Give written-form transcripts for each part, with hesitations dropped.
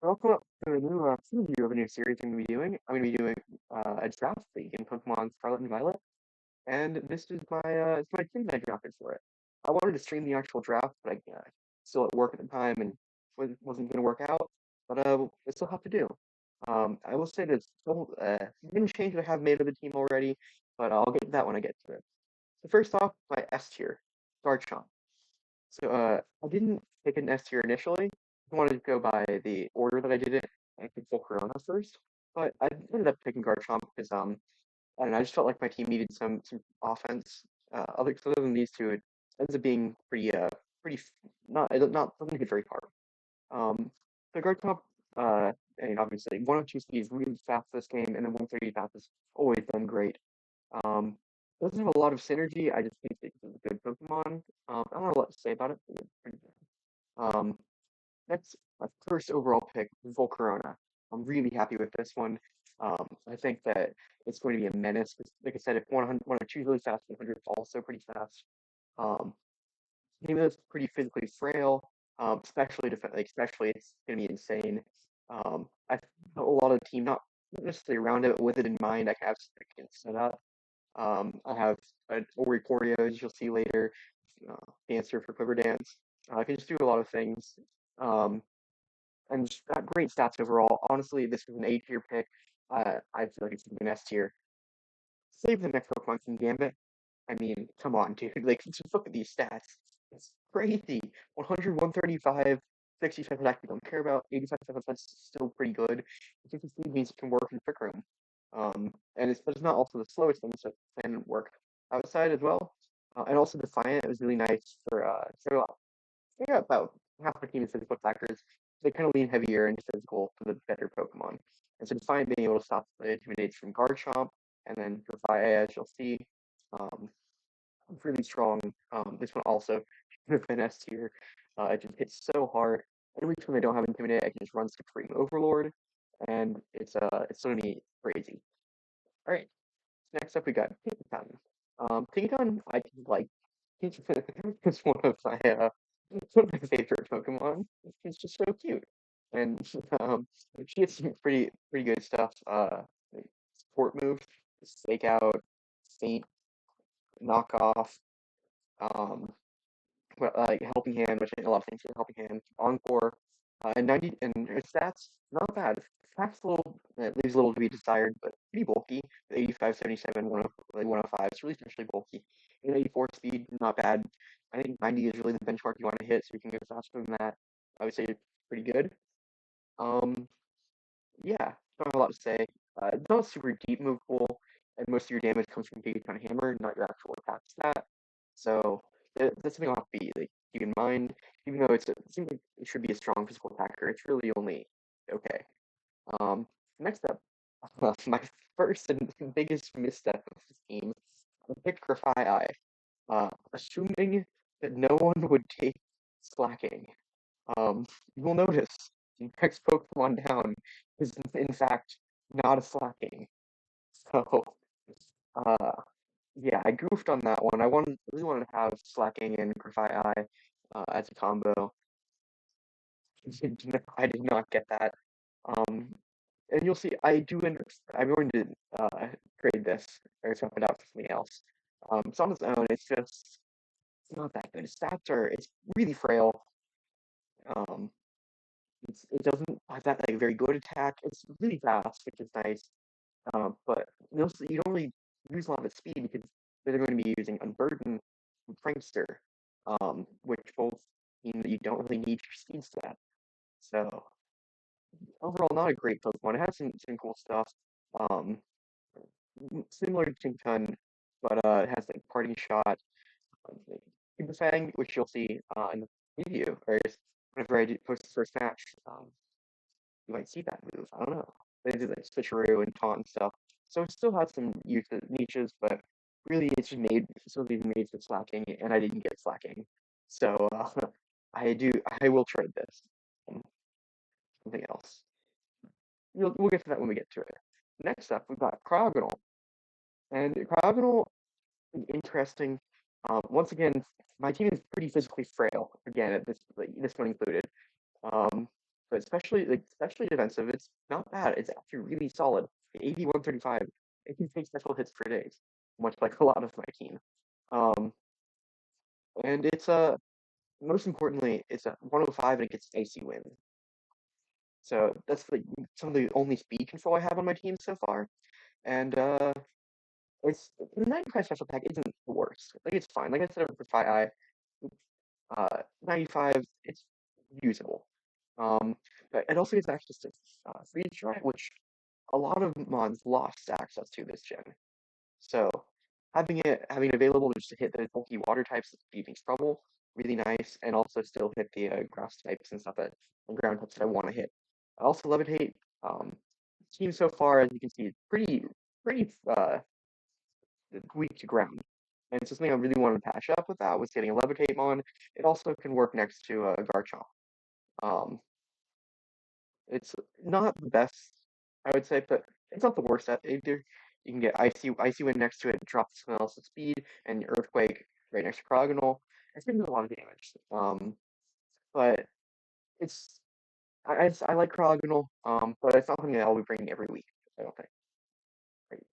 Welcome up to a new preview of a new series I'm going to be doing. I'm going to be doing a draft league in Pokemon Scarlet and Violet, and this is my team that I drafted for it. I wanted to stream the actual draft, but I still at work at the time and wasn't going to work out. But I still have to do. I will say there's still many changes I have made of the team already, but I'll get to that when I get to it. So first off, my S tier, Garchomp. So I didn't pick an S tier initially. I wanted to go by the order that I did it. I picked Volcarona first, but I ended up picking Garchomp because I don't know, I just felt like my team needed some offense. Other than these two, it ends up being pretty not not doesn't get very far. Um, so Garchomp, and obviously 102 speed is really fast this game, and then 130 fast has always been great. Um, doesn't have a lot of synergy. I just think it's a good Pokemon. I don't know what to say about it. But it's pretty good. That's my first overall pick, Volcarona. I'm really happy with this one. I think that it's going to be a menace. Like I said, if 102 is really fast, 100 is also pretty fast. Um, Game that's pretty physically frail, especially it's going to be insane. I a lot of the team not necessarily around it, but with it in mind, I have something set up. I have an Oricorio, as you'll see later, Dancer for Quiver Dance. I can just do a lot of things. Um, and just got great stats overall. Honestly, this was an A tier pick. I feel like it's an S tier. Save the next Pokemon King Gambit. I mean, come on, dude. Like, just look at these stats. It's crazy. 100, 135, 65 attack we don't care about. 85 defense is still pretty good. 50 speed means it can work in Trick Room. But it's not also the slowest thing, so it can work outside as well. And also Defiant, it was really nice for I got about half my team is physical attackers. They kind of lean heavier into physical for the better Pokemon. And so Defiant being able to stop the Intimidates from Garchomp, and then Defy, as you'll see, um, really strong. This one also should have been S tier. It just hits so hard. Every time I don't have Intimidate, I can just run Supreme Overlord, and it's gonna be crazy. All right, next up we got Tinkaton. Tinkaton, I just like. It's one of my favorite Pokemon. It's just so cute, and um, she has some pretty good stuff. Like support move, Stake Out, Faint, Knockoff, um, like Helping Hand, which I think a lot of things are Helping Hand, Encore, and 90, and her stats not bad. Stats a little, it leaves a little to be desired, but pretty bulky. 85, 77, 105. It's really especially bulky. And 84 speed, not bad. I think 90 is really the benchmark you want to hit, so you can go faster than that. I would say it's pretty good. Um, yeah, don't have a lot to say. It's not a super deep move pool, and most of your damage comes from Gigaton Hammer, not your actual attack stat. So that's something I'll have to be like keep in mind. Even though it seems like it should be a strong physical attacker, it's really only okay. Um, Next up, my first and biggest misstep of this game, I picked Grafai Eye, assuming that no one would take slacking. You will notice the next Pokemon down is in fact not a slacking. So, uh, yeah, I goofed on that one. Really wanted to have slacking and Grafai Eye as a combo. I did not get that. Um, and you'll see, I'm going to trade this or swap it out for something else. So on its own, it's not that good. It's really frail. Um, it doesn't have that like very good attack. It's really fast, which is nice. But you don't really use a lot of its speed because they're going to be using Unburden and Prankster, which both mean that you don't really need your speed stat. So overall, not a great Pokemon. It has some cool stuff. Um, Similar to Tinktun, but it has like Parting Shot, Super Fang, which you'll see in the preview, or whenever post the first match. You might see that move. I don't know. They do like switcheroo and taunt and stuff. So it still has some niches, but really it's just made facilities made for slacking, and I didn't get slacking. So I will trade this. Um, Something else. We'll get to that when we get to it. Next up, we've got Cryogonal. And Cryogonal is interesting. Once again, my team is pretty physically frail. Again, this one included. Um, but especially defensive, it's not bad. It's actually really solid. 8135. It can take special hits for days, much like a lot of my team. Um, and it's most importantly, it's a 105 and it gets icy wind. So that's like some of the only speed control I have on my team so far. And it's the 95 special attack isn't the worst. Like it's fine. Like I said for 5i, 95, it's usable. Um, but it also gets access to freeze dry, which a lot of mods lost access to this gen. So having it available just to hit the bulky water types that Speed makes trouble, really nice, and also still hit the grass types and stuff that and ground types that I want to hit. I also levitate. Um, Team so far, as you can see, is pretty weak to ground. And it's something I really wanted to patch up with that was getting a levitate mon. It also can work next to a Garchomp. Um, it's not the best, I would say, but it's not the worst at either. You can get icy wind next to it, drop something else at speed, and earthquake right next to Cryogonal. It's gonna do a lot of damage. But it's I like Cryogonal, but it's not something that I'll be bringing every week. I don't think. Right.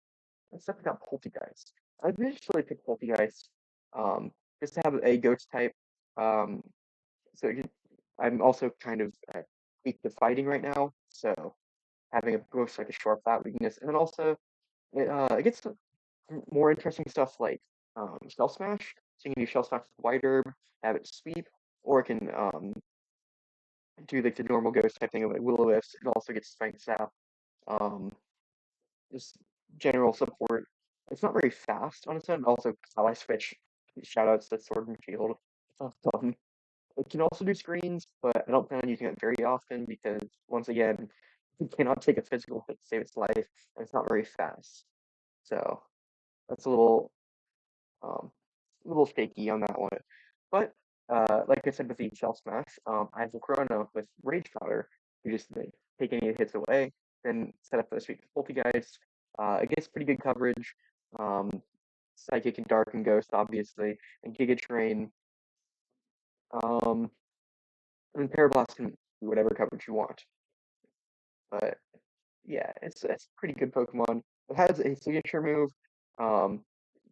Except for that Poltegeist. I initially picked Poltegeist, just to have a ghost type. Um, so I'm also kind of weak to fighting right now, so having a ghost like a short flat weakness, and then also it gets some more interesting stuff like Shell Smash. So you can do Shell Smash with White Herb, have it sweep, or it can do like the normal ghost type thing of like Will-O-Wisp. It also gets Strength Sap. Um, just general support. It's not very fast on its own. Also, how I switch. Shoutouts to Sword and Shield. Um, it can also do screens, but I don't plan on using it very often because once again, it cannot take a physical hit to save its life, and it's not very fast. So that's um, a little shaky on that one. But like I said with the Shell Smash, I have the Corona with Rage Powder. You just like, take any hits away, then set up the sweet Poltergeist. It gets pretty good coverage. Um, Psychic and Dark and Ghost, obviously, and Giga Train. Um, and Parablast can do whatever coverage you want. But yeah, it's a pretty good Pokemon. It has a signature move um,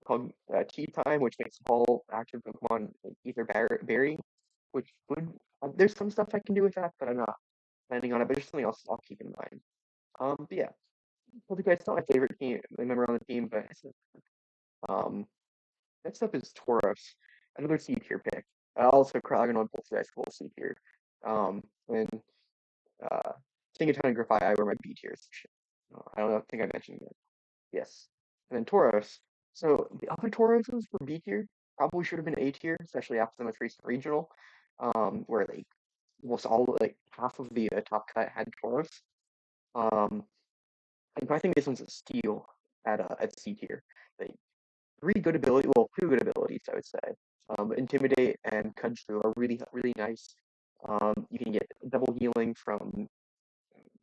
called Tea Time, which makes all active Pokemon either berry, which would there's some stuff I can do with that, but I'm not planning on it. But there's something else I'll keep in mind. But yeah, Poltergeist is not my favorite team member on the team, but um, next up is Tauros, another C tier pick. Also, Kragan on Poltergeist full C tier. And uh, Tingaton and Grafai were my B tiers. I don't know. I think I mentioned that. Yes. And then Tauros. So the other Tauroses for B tier probably should have been A tier, especially after the most recent regional, where like almost all like half of the top cut had Tauros. Um, and I think this one's a steal at C tier. Like three good ability, well, two good abilities, I would say. Intimidate and Kudzu are really nice. You can get double healing from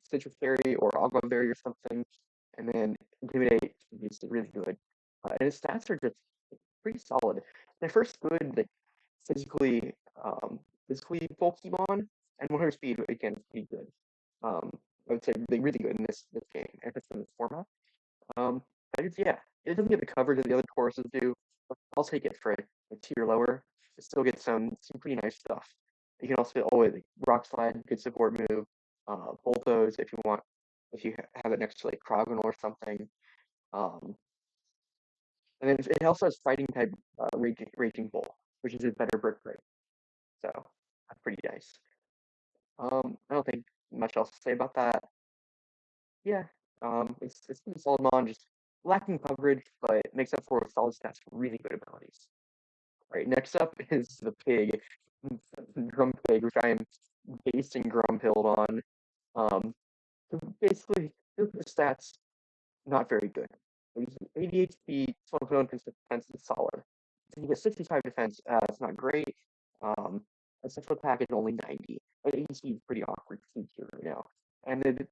Citrus Berry or Agua Berry or something, and then Intimidate is really good. And his stats are just pretty solid. They're first good, like physically, physically Pokemon, and 100 speed again is pretty good. I would say really good in this game, and it's in this format. But it's, yeah, it doesn't get the coverage that the other courses do. But I'll take it for a tier lower. It still gets some pretty nice stuff. You can also always like, Rock Slide, good support move. Boltos if you want, if you have it next to like Cryogonal or something. Um, and then it also has Fighting type Raging Bull, which is a better brick rate. So that's pretty nice. I don't think much else to say about that. Yeah, it's pretty solid mon, just lacking coverage, but it makes up for solid stats for really good abilities. Right, next up is the pig, Grum Pig, which I am basing Grumpilled on. Um, so basically, the stats not very good. He's 80 HP, 12 defense is solid. So you get 65 defense, it's not great. A central attack is only 90. But 80 speed is pretty awkward feature right now. And the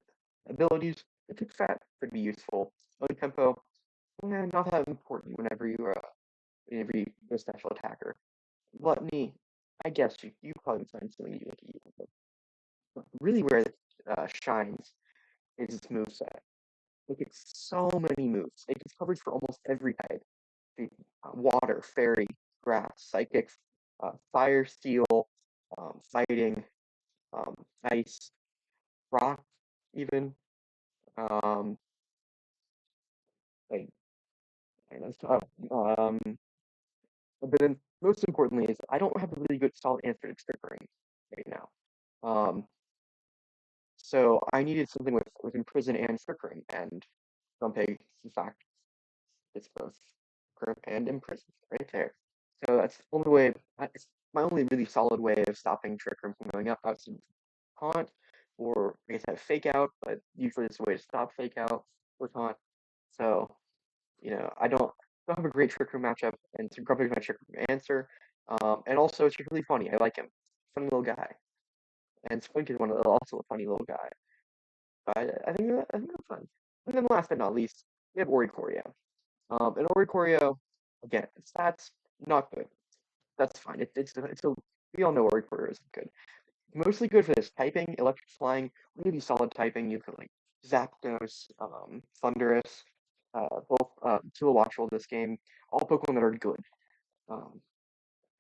abilities, the tick fat could be useful. Low tempo, not that important whenever you go special attacker. Gluttony, I guess you probably find something you like to use. really where it shines is its moveset. It gets so many moves. It gets coverage for almost every type. The water, fairy, grass, psychic, fire, steel, fighting, um, ice, rock, even. Um, like, and that's but then most importantly is I don't have a really good solid answer to trick ring right now. Um, so I needed something with imprison and trick ring, and Grumpig, in fact, it's both grip and imprison right there. So that's the only way. It's my only really solid way of stopping trick room from going up outside taunt, or I guess have fake out, but usually it's a way to stop fake out or taunt. So I don't have a great trick room matchup, and so Grumpy is my trick room answer. And also it's really funny. I like him, funny little guy, and Squink is also a funny little guy. But I think that's fun. And then last but not least, we have Oricorio. And Oricorio, again, stats not good. That's fine. It's a we all know Oricorio isn't good. Mostly good for this typing, electric flying, really solid typing. You can like Zapdos, Thundurus, both Watchable this game, all Pokemon that are good. Um,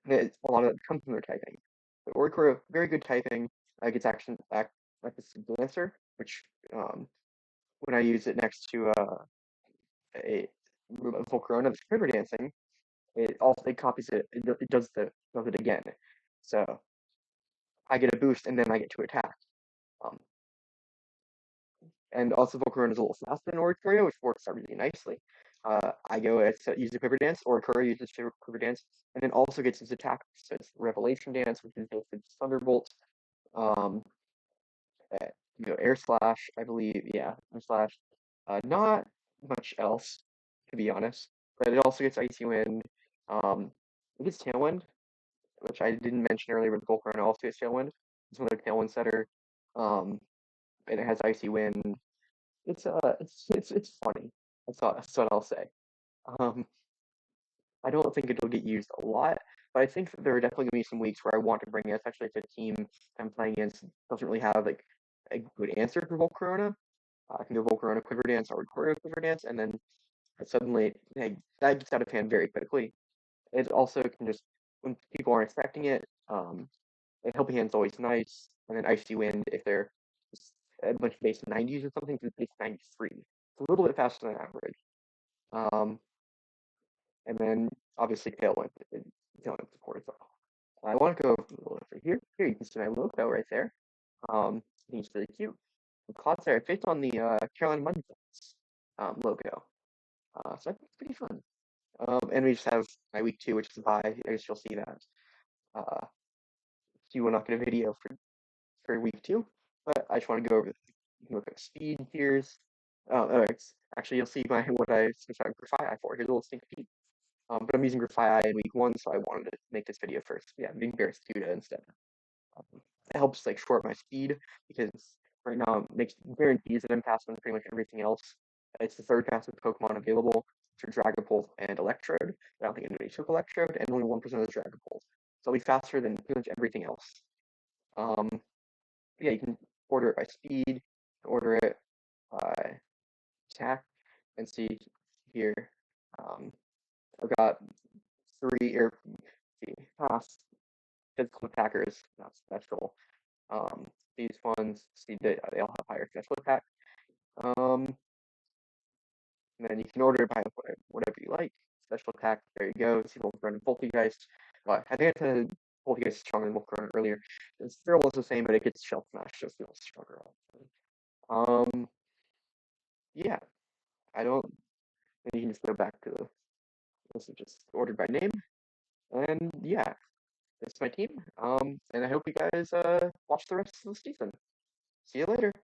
a lot of it comes from their typing. But Oricorio, very good typing, gets action back like this Dancer, which when I use it next to a Volcarona that's river dancing, it copies it. It does it again. So I get a boost and then I get to attack. Um, and also Volcarona is a little faster than Oricorio, which works out really nicely. I go use the Quiver Dance, Oricorio uses Quiver Dance, and then also gets his attack. So it's Revelation Dance, which is basically Thunderbolt. Um, Air Slash, I believe. Yeah, Air Slash. Not much else, to be honest. But it also gets Icy Wind. Um, it gets Tailwind, which I didn't mention earlier, but Volcarona also gets Tailwind. It's another Tailwind setter. Um, and it has Icy Wind. It's funny. That's what I'll say. Um, I don't think it'll get used a lot, but I think that there are definitely gonna be some weeks where I want to bring it, especially if a team I'm playing against doesn't really have like a good answer for Volcarona. I can go Volcarona Quiver Dance or Choreo Quiver Dance, and then suddenly hey, that gets out of hand very quickly. It also can just when people aren't expecting it, like Helping Hand's always nice, and then Icy Wind if they're just a bunch of base 90s or something, to base 93. It's a little bit faster than average. Um, and then obviously Tailwind support as well. I want to go over here. Here you can see my logo right there. I think it's really cute. Clodsire based on the Carolina Mudflats logo. So I think it's pretty fun. And we just have my week 2, which is bye. I guess you'll see that. Uh, you will not get a video for week 2, but I just want to go over. You can look at speed tiers. Actually, you'll see what I switched out Grafai for. Here's a little sneak peek. But I'm using Grafai in week 1, so I wanted to make this video first. Yeah, I'm doing Barraskewda instead. It helps like short my speed because right now it makes guarantees that I'm faster than pretty much everything else. It's the third fastest Pokemon available for Dragapult and Electrode. I don't think anybody took Electrode, and only 1% of the Dragapult. So I'll be faster than pretty much everything else. Um, yeah, you can order it by speed, order it by attack, and see here. Um, I've got 3 or past physical attackers, not special. These ones, see they all have higher special attack. And then you can order it by whatever you like. Special attack, there you go. See Volcarona and Poltegeist. I think I said Poltegeist is stronger than Volcarona earlier. They're almost the same, but it gets Shell Smash, just feels stronger. Yeah, I don't. Then you can just go back to this is just ordered by name. And yeah, that's my team. And I hope you guys watch the rest of the season. See you later.